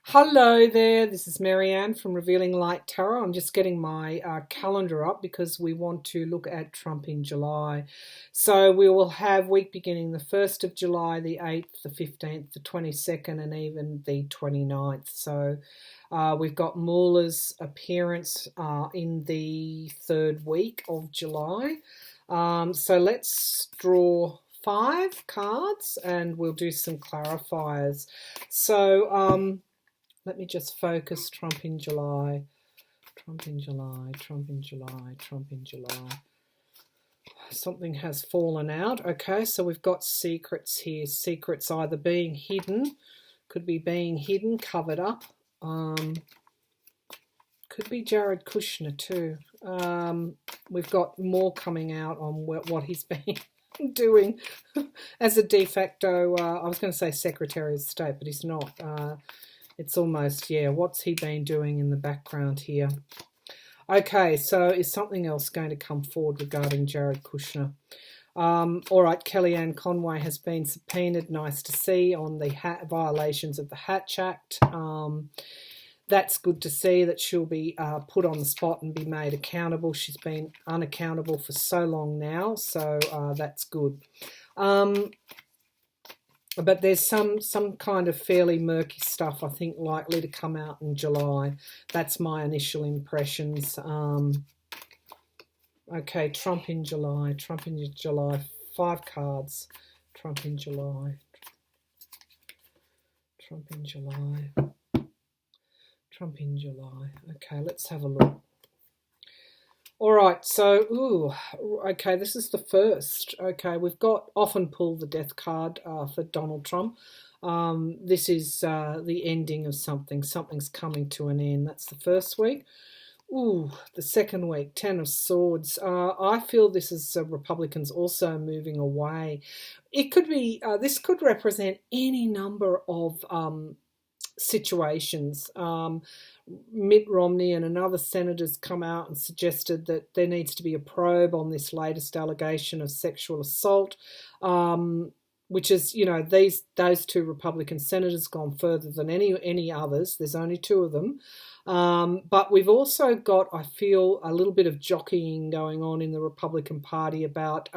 Hello there, this is Marianne from Revealing Light Tarot. I'm just getting my calendar up because we want to look at Trump in July. So we will have week beginning the 1st of July, the 8th, the 15th, the 22nd, and even the 29th. So we've got Mueller's appearance in the third week of July. So let's draw 5 cards and we'll do some clarifiers. So let me just focus Trump in July. Trump in July, Trump in July, Trump in July. Something has fallen out. Okay, so we've got secrets here. Secrets either being hidden, could be being hidden, covered up. Could be Jared Kushner too. We've got more coming out on what he's been doing as a de facto, I was going to say Secretary of State, but he's not. It's almost, yeah, what's he been doing in the background here? Okay, so is something else going to come forward regarding Jared Kushner? All right, Kellyanne Conway has been subpoenaed, nice to see, on the violations of the Hatch Act. That's good to see that she'll be put on the spot and be made accountable. She's been unaccountable for so long now, so that's good. But there's some kind of fairly murky stuff, I think, likely to come out in July. That's my initial impressions. Okay, Trump in July. Trump in July. 5 cards. Trump in July. Trump in July. Trump in July. Okay, let's have a look. All right, so, okay, this is the first. Okay, we've got often pull the death card for Donald Trump. This is the ending of something. Something's coming to an end. That's the first week. The second week, 10 of Swords. I feel this is Republicans also moving away. It could be, this could represent any number of situations. Mitt Romney and another senator's come out and suggested that there needs to be a probe on this latest allegation of sexual assault, which is, those 2 Republican senators gone further than any others. There's only 2 of them. But we've also got, I feel, a little bit of jockeying going on in the Republican Party about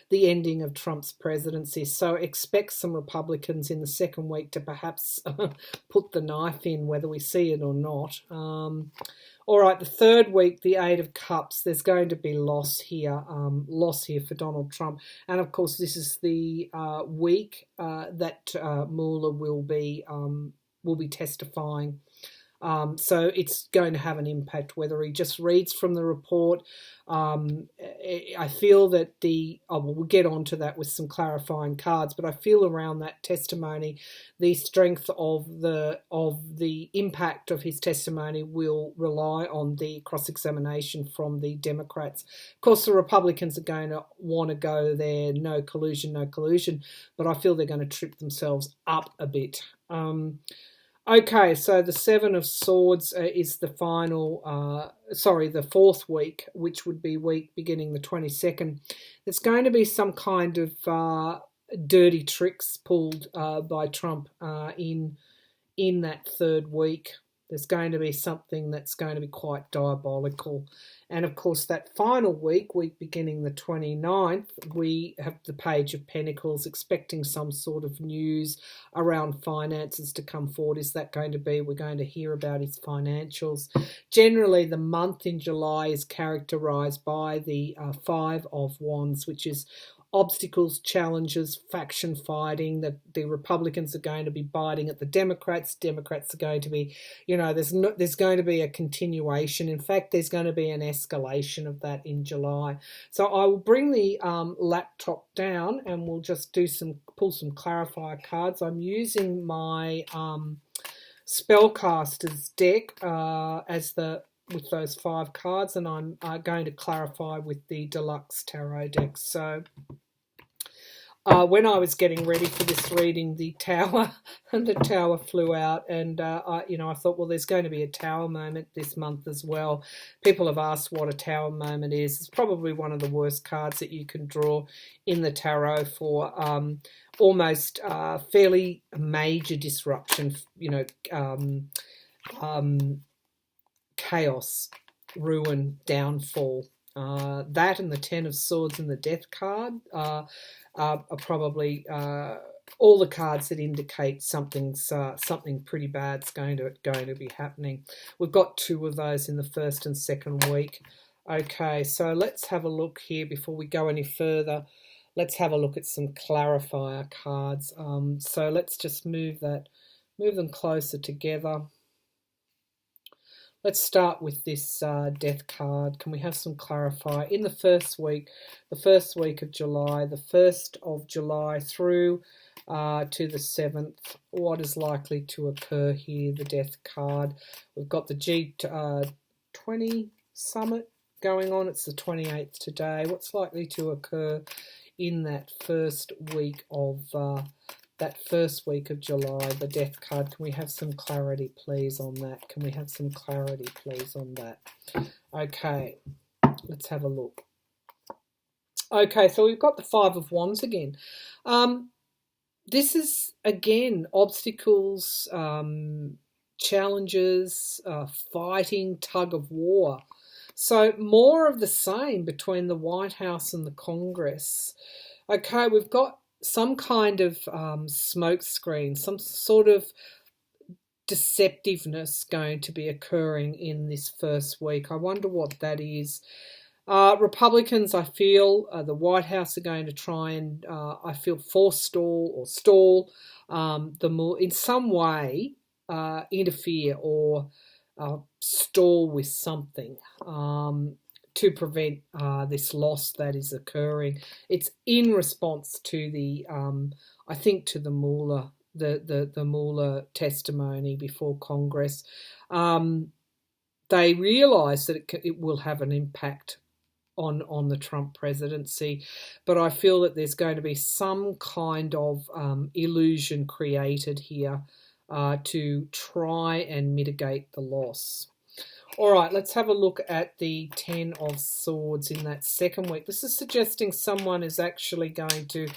the ending of Trump's presidency. So expect some Republicans in the second week to perhaps put the knife in, whether we see it or not. All right, the third week, the 8 of Cups, there's going to be loss here for Donald Trump. And of course, this is the week that Mueller will be testifying. So it's going to have an impact whether he just reads from the report. I feel that we'll get onto that with some clarifying cards, but I feel around that testimony, the strength of the impact of his testimony will rely on the cross-examination from the Democrats. Of course, the Republicans are going to want to go there, no collusion, but I feel they're going to trip themselves up a bit. Okay, so the 7 of Swords is the the 4th week, which would be week beginning the 22nd. There's going to be some kind of dirty tricks pulled by Trump in that third week. There's going to be something that's going to be quite diabolical. And of course, that final week beginning the 29th, we have the Page of Pentacles, expecting some sort of news around finances to come forward. Is that going to be? We're going to hear about his financials. Generally, the month in July is characterized by the 5 of Wands, which is obstacles, challenges, faction fighting, that the Republicans are going to be biting at the Democrats. Democrats are going to be, there's going to be a continuation. In fact, there's going to be an escalation of that in July. So I will bring the laptop down and we'll just pull some clarifier cards. I'm using my Spellcaster's deck with those 5 cards, and I'm going to clarify with the Deluxe Tarot deck. So When I was getting ready for this reading, the tower and the tower flew out, and I thought, well, there's going to be a tower moment this month as well. People have asked what a tower moment is. It's probably one of the worst cards that you can draw in the tarot for almost fairly major disruption. Chaos, ruin, downfall. That and the Ten of Swords and the Death card are probably all the cards that indicate something pretty bad's going to be happening. We've got two of those in the first and second week. Okay, so let's have a look here before we go any further. Let's have a look at some clarifier cards. So let's just move them closer together. Let's start with this death card. Can we have some clarifier? In the first week of July, the 1st of July through to the 7th, what is likely to occur here? The death card. We've got the G20 summit going on. It's the 28th today. What's likely to occur in that first week of July, the death card? Can we have some clarity, please, on that? Can we have some clarity, please, on that? Okay, let's have a look. Okay, so we've got the Five of Wands again. This is, again, obstacles, challenges, fighting, tug of war. So more of the same between the White House and the Congress. Okay, we've got some kind of smoke screen, some sort of deceptiveness going to be occurring in this first week. I wonder what that is. Republicans, I feel, the White House are going to try and, I feel, forestall or stall in some way, interfere or stall with something to prevent this loss that is occurring. It's in response to the, I think, to the Mueller, the Mueller testimony before Congress. They realise that it will have an impact on the Trump presidency, but I feel that there's going to be some kind of illusion created here to try and mitigate the loss. All right, let's have a look at the Ten of Swords in that second week. This is suggesting someone is actually going to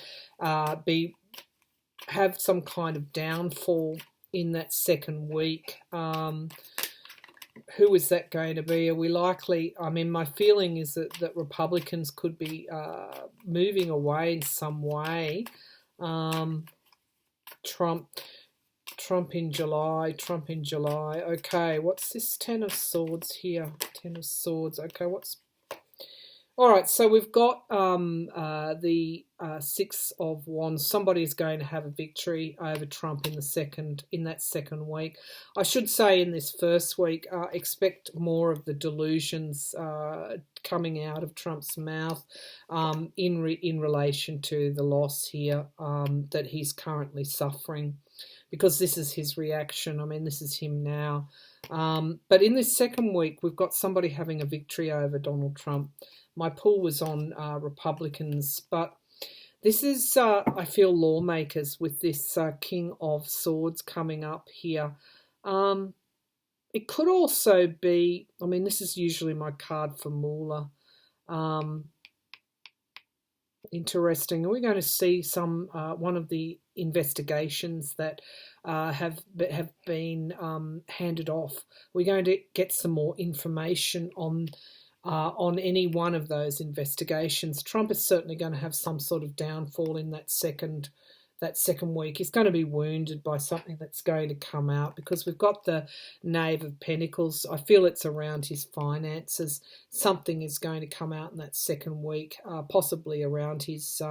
have some kind of downfall in that second week. Who is that going to be? Are we likely? I mean, my feeling is that Republicans could be moving away in some way. Trump in July. Okay, what's this Ten of Swords here? Ten of Swords. Okay, all right, so we've got the Six of Wands. Somebody is going to have a victory over Trump in that second week. I should say in this first week, expect more of the delusions coming out of Trump's mouth in relation to the loss here that he's currently suffering, because this is his reaction. I mean, this is him now. But in this second week, we've got somebody having a victory over Donald Trump. My pull was on Republicans, but this is, I feel, lawmakers with this King of Swords coming up here. It could also be, I mean, this is usually my card for Mueller. Interesting. Are we going to see some one of the investigations that have been handed off? We're going to get some more information on any one of those investigations. Trump is certainly going to have some sort of downfall in that second week. He's going to be wounded by something that's going to come out, because we've got the Knave of Pentacles. I feel it's around his finances. Something is going to come out in that second week, possibly around his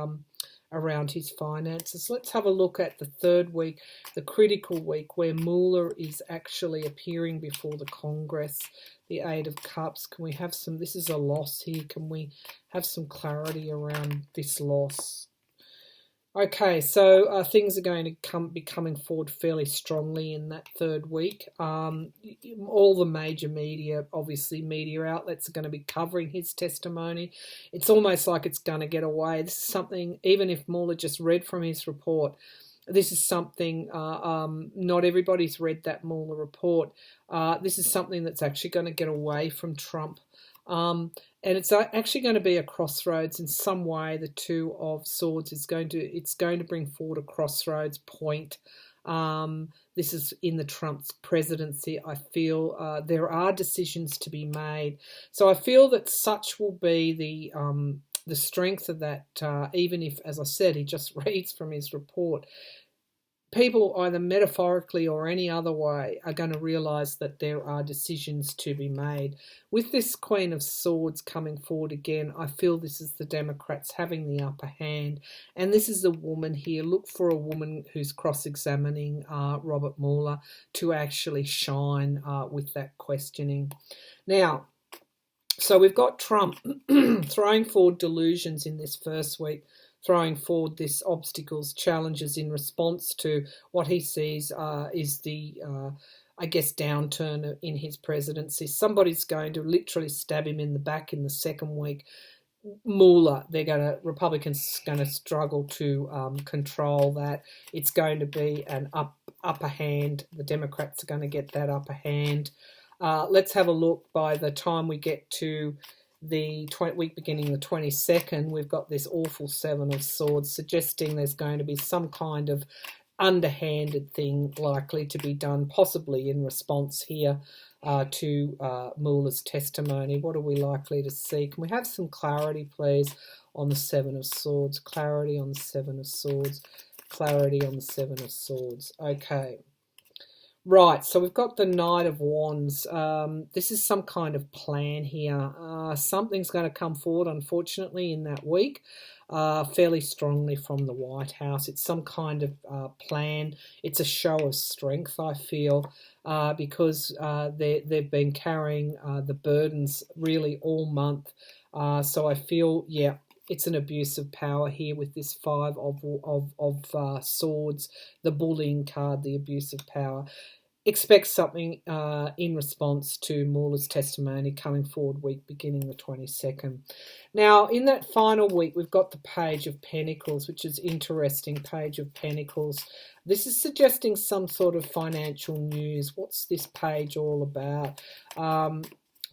finances. Let's have a look at the third week, the critical week, where Mueller is actually appearing before the Congress. The Eight of Cups. Can we have some? This is a loss here. Can we have some clarity around this loss? Okay, so things are going to be coming forward fairly strongly in that third week. All the major media, obviously media outlets, are going to be covering his testimony. It's almost like it's going to get away. This is something, even if Mueller just read from his report, this is something, not everybody's read that Mueller report. This is something that's actually going to get away from Trump. And it's actually going to be a crossroads in some way. The Two of Swords is going to bring forward a crossroads point. This is in the Trump's presidency. I feel there are decisions to be made. So I feel that such will be the strength of that. Even if, as I said, he just reads from his report, people either metaphorically or any other way are going to realise that there are decisions to be made. With this Queen of Swords coming forward again, I feel this is the Democrats having the upper hand. And this is a woman here. Look for a woman who's cross-examining Robert Mueller to actually shine with that questioning. Now, so we've got Trump throwing forward delusions in this first week, throwing forward this obstacles, challenges in response to what he sees is the, I guess, downturn in his presidency. Somebody's going to literally stab him in the back in the second week. Mueller, Republicans are going to struggle to control that. It's going to be an upper hand. The Democrats are going to get that upper hand. Let's have a look. By the time we get to the week beginning the 22nd, we've got this awful Seven of Swords suggesting there's going to be some kind of underhanded thing likely to be done, possibly in response here to Mueller's testimony. What are we likely to see? Can we have some clarity, please, on the Seven of Swords? Clarity on the Seven of Swords. Clarity on the Seven of Swords. Okay. Right, so we've got the Knight of Wands. This is some kind of plan here. Something's going to come forward, unfortunately, in that week, fairly strongly from the White House. It's some kind of plan. It's a show of strength, I feel, because they've been carrying the burdens really all month. So I feel, yeah, it's an abuse of power here with this Five of Swords, the bullying card, the abuse of power. Expect something in response to Mueller's testimony coming forward week beginning the 22nd. Now, in that final week, we've got the Page of Pentacles, which is interesting, Page of Pentacles. This is suggesting some sort of financial news. What's this page all about?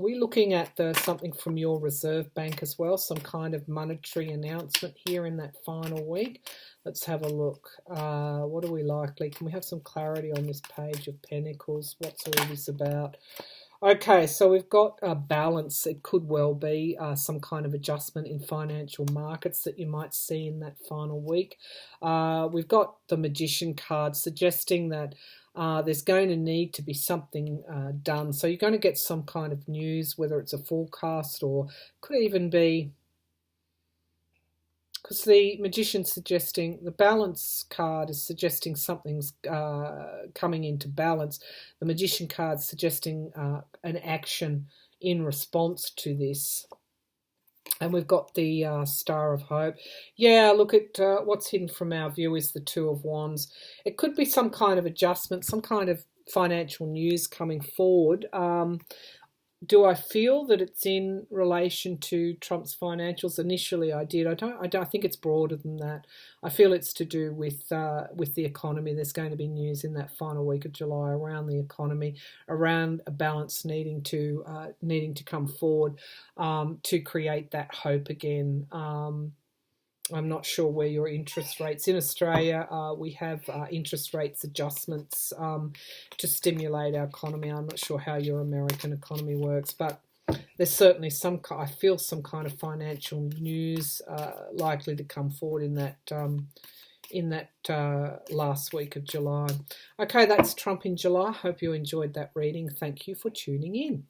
We're looking at something from your Reserve Bank as well, some kind of monetary announcement here in that final week. Let's have a look. What are we likely? Can we have some clarity on this Page of Pentacles? What's all this about? Okay, so we've got a balance. It could well be some kind of adjustment in financial markets that you might see in that final week. We've got the Magician card suggesting that there's going to need to be something done. So you're going to get some kind of news, whether it's a forecast or could even be, because the Magician's suggesting, the Balance card is suggesting something's coming into balance. The Magician card's suggesting an action in response to this. And we've got the Star of Hope. Yeah, look at what's hidden from our view is the Two of Wands. It could be some kind of adjustment, some kind of financial news coming forward. Do I feel that it's in relation to Trump's financials? Initially, I did. I don't think it's broader than that. I feel it's to do with the economy. There's going to be news in that final week of July around the economy, around a balance needing to come forward to create that hope again. I'm not sure where your interest rates. In Australia, we have interest rates adjustments to stimulate our economy. I'm not sure how your American economy works, but there's certainly I feel some kind of financial news likely to come forward in that last week of July. Okay, that's Trump in July. Hope you enjoyed that reading. Thank you for tuning in.